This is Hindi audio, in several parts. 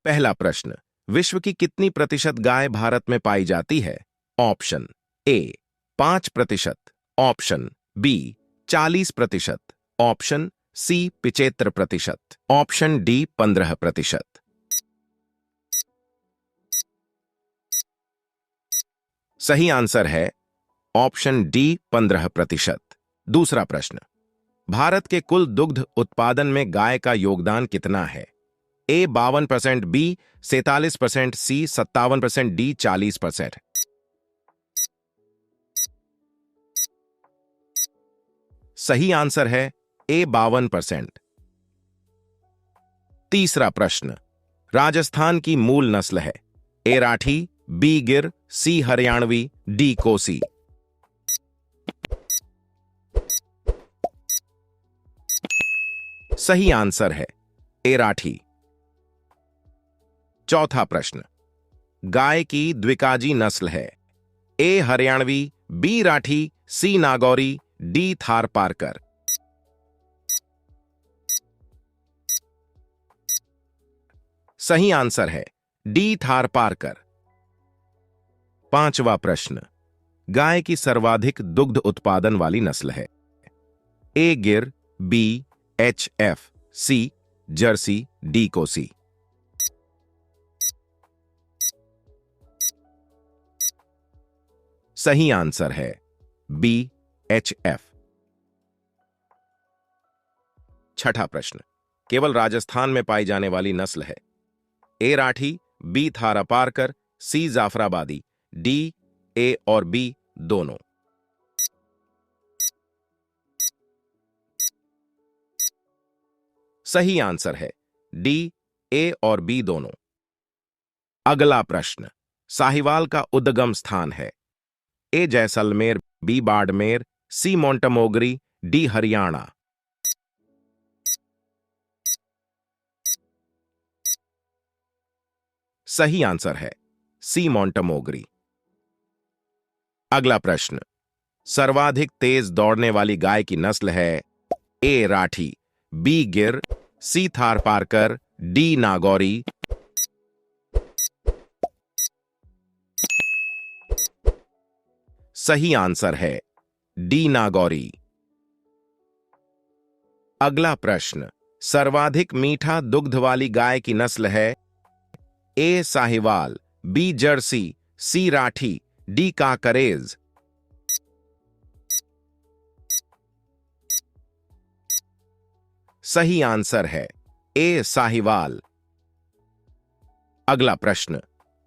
पहला प्रश्न, विश्व की कितनी प्रतिशत गाय भारत में पाई जाती है? Option A 5%, option B 40%, option C 75%, option D 15%। सही आंसर है ऑप्शन डी 15%। दूसरा प्रश्न, भारत के कुल दुग्ध उत्पादन में गाय का योगदान कितना है? ए 52%, बी 47%, सी 57%, डी 40%। सही आंसर है ए 52%। तीसरा प्रश्न, राजस्थान की मूल नस्ल है? ए राठी, बी गिर, सी हरियाणवी, डी कोसी। सही आंसर है ए राठी। चौथा प्रश्न, गाय की द्विकाजी नस्ल है? ए हरियाणवी, बी राठी, सी नागौरी, डी थारपारकर। सही आंसर है डी थारपारकर। पांचवा प्रश्न, गाय की सर्वाधिक दुग्ध उत्पादन वाली नस्ल है? ए गिर, बी एचएफ, सी जर्सी, डी कोसी। सही आंसर है बी एचएफ। छठा प्रश्न, केवल राजस्थान में पाई जाने वाली नस्ल है? A Rathi, B Tharparkar, C Jafarabadi, D A और बी दोनों। सही आंसर है डी ए और बी दोनों। अगला प्रश्न, साहिवाल का उद्गम स्थान है? ए जैसलमेर, बी बाड़मेर, सी मोंटमोगरी, डी हरियाणा। सही आंसर है सी मोंटमोगरी। अगला प्रश्न, सर्वाधिक तेज दौड़ने वाली गाय की नस्ल है? ए राठी, बी गिर, सी थारपारकर, डी नागौरी। सही आंसर है डी नागौरी। अगला प्रश्न, सर्वाधिक मीठा दुग्ध वाली गाय की नस्ल है? ए साहिवाल, बी जर्सी, सी राठी, डी काकरेज। सही आंसर है ए साहिवाल। अगला प्रश्न,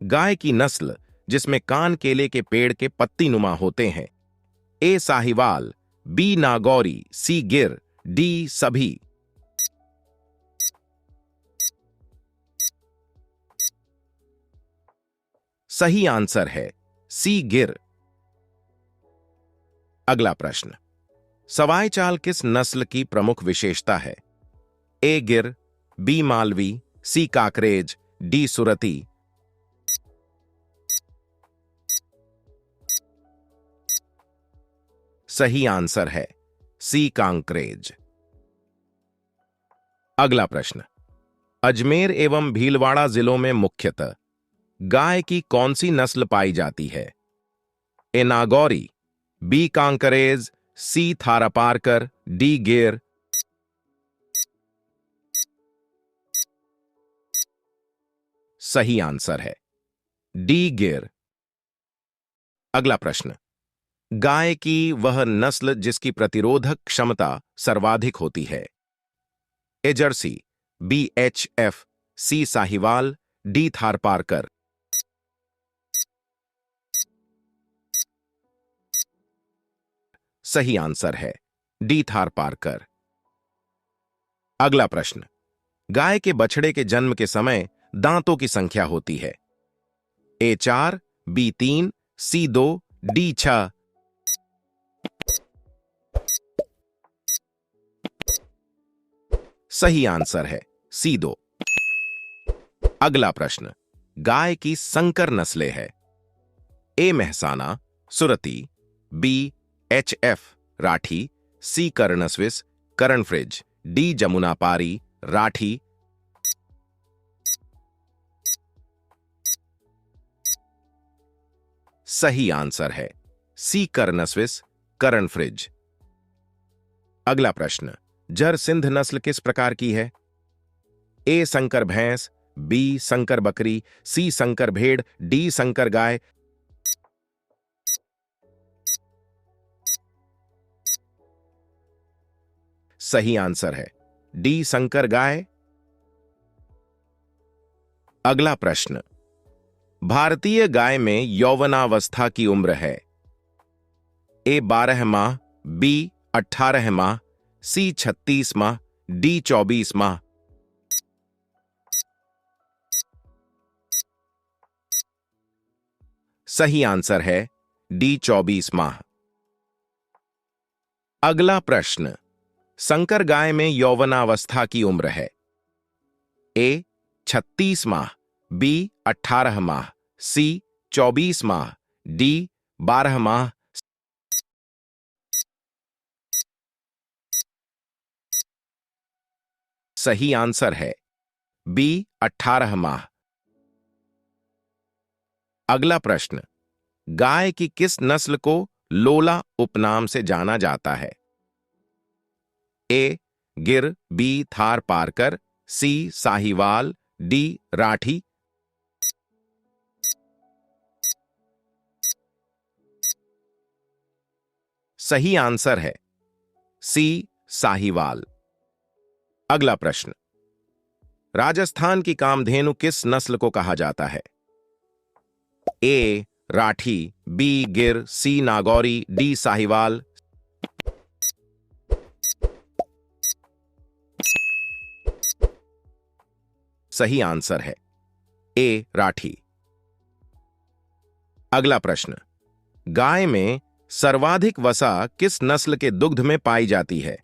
गाय की नस्ल जिसमें कान केले के पेड़ के पत्तीनुमा होते हैं? ए साहिवाल, बी नागौरी, सी गिर, डी सभी। सही आंसर है सी गिर। अगला प्रश्न, सवाई चाल किस नस्ल की प्रमुख विशेषता है? ए गिर, बी मालवी, सी काकरेज, डी सुरती। सही आंसर है सी कांकरेज। अगला प्रश्न, अजमेर एवं भीलवाड़ा जिलों में मुख्यतः गाय की कौन सी नस्ल पाई जाती है? ए नागौरी, बी कांकरेज, सी थारपारकर, डी गिर। सही आंसर है डी गिर। अगला प्रश्न, गाय की वह नस्ल जिसकी प्रतिरोधक क्षमता सर्वाधिक होती है? ए जर्सी, बी एचएफ, सी साहिवाल, डी थारपारकर। सही आंसर है डी थारपारकर। अगला प्रश्न, गाय के बछड़े के जन्म के समय दांतों की संख्या होती है? ए 4, बी 3, सी 2, डी 6। सही आंसर है सी 2। अगला प्रश्न, गाय की संकर नस्लें है? ए महसाना, सुरती, बी एचएफ राठी, सी कर्णस्विस, करणफ्रिज, डी जमुनापारी, राठी। सही आंसर है सी कर्न स्विस, कर्ण फ्रिज। अगला प्रश्न, जरसिंध नस्ल किस प्रकार की है? ए संकर भैंस, बी संकर बकरी, सी संकर भेड़, डी संकर गाय। सही आंसर है डी संकर गाय। अगला प्रश्न, भारतीय गाय में यौवनावस्था की उम्र है? ए 12 माह, बी 18 माह, सी 36 माह, डी 24 माह। सही आंसर है डी 24 माह। अगला प्रश्न, संकर गाय में यौवनावस्था की उम्र है? ए 36 माह, बी 18 माह, सी 24 माह, डी 12 माह। सही आंसर है बी 18 माह। अगला प्रश्न, गाय की किस नस्ल को लोला उपनाम से जाना जाता है? ए गिर, बी थार पारकर, सी साहीवाल, डी राठी। सही आंसर है सी साहीवाल। अगला प्रश्न, राजस्थान की कामधेनु किस नस्ल को कहा जाता है? ए राठी, बी गिर, सी नागौरी, डी साहीवाल। सही आंसर है ए राठी। अगला प्रश्न, गाय में सर्वाधिक वसा किस नस्ल के दुग्ध में पाई जाती है?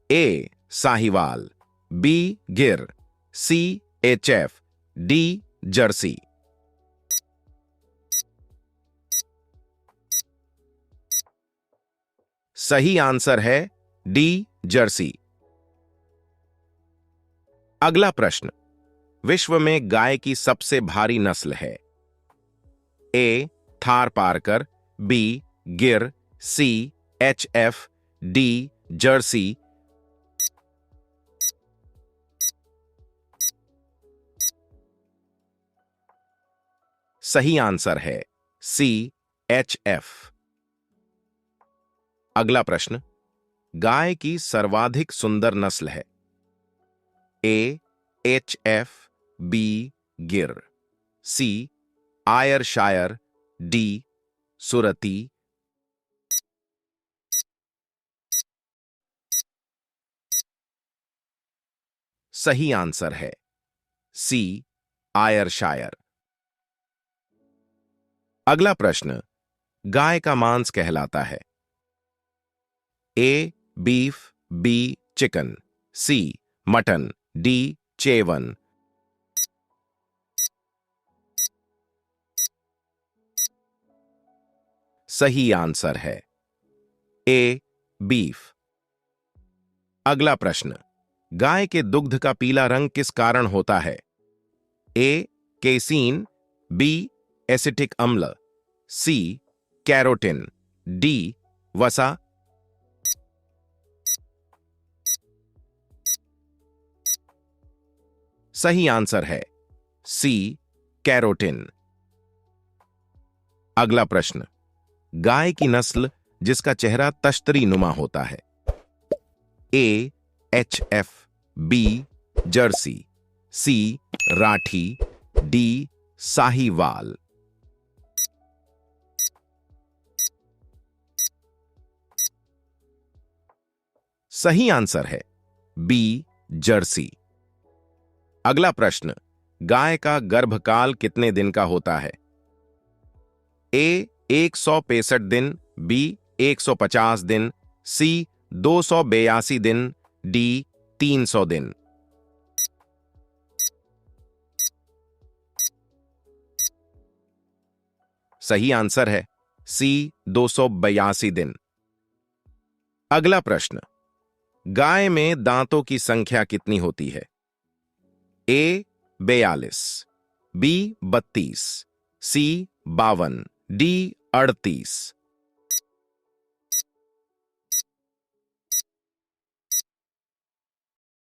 ए साहीवाल, बी गिर, सी एचएफ, डी जर्सी। सही आंसर है डी जर्सी। अगला प्रश्न, विश्व में गाय की सबसे भारी नस्ल है? ए थार पारकर, बी गिर, सी एचएफ, डी जर्सी। सही आंसर है सी एचएफ। अगला प्रश्न, गाय की सर्वाधिक सुंदर नस्ल है? ए एचएफ, बी गिर, सी आयरशायर, डी सुरती। सही आंसर है सी आयरशायर। अगला प्रश्न, गाय का मांस कहलाता है? ए बीफ, बी चिकन, सी मटन, डी चेवन। सही आंसर है ए बीफ। अगला प्रश्न, गाय के दुग्ध का पीला रंग किस कारण होता है? ए केसीन, बी एसिटिक अम्ल, सी कैरोटिन, डी वसा। सही आंसर है सी कैरोटिन। अगला प्रश्न, गाय की नस्ल जिसका चेहरा तश्तरी नुमा होता है? ए एचएफ, बी जर्सी, सी राठी, डी साहीवाल। सही आंसर है बी जर्सी। अगला प्रश्न, गाय का गर्भकाल कितने दिन का होता है? ए 165 दिन, बी 150 दिन, सी 282 दिन, डी 300 दिन। सही आंसर है सी 282 दिन। अगला प्रश्न, गाय में दांतों की संख्या कितनी होती है? ए 42, बी 32, सी 52, डी 38।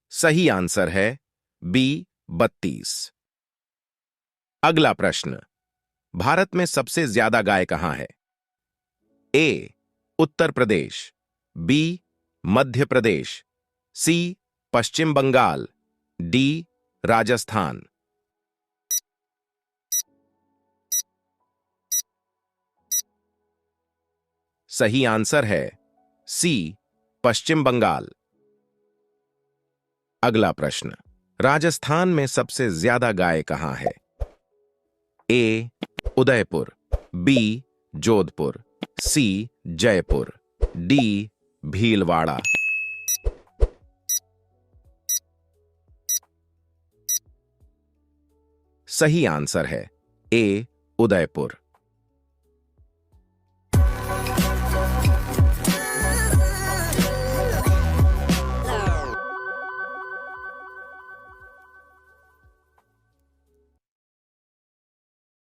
सही आंसर है बी 32। अगला प्रश्न, भारत में सबसे ज्यादा गाय कहां है? ए उत्तर प्रदेश, बी मध्य प्रदेश, सी पश्चिम बंगाल, डी राजस्थान। सही आंसर है सी पश्चिम बंगाल। अगला प्रश्न, राजस्थान में सबसे ज्यादा गाय कहां है? ए उदयपुर, बी जोधपुर, सी जयपुर, डी भीलवाड़ा। सही आंसर है ए उदयपुर।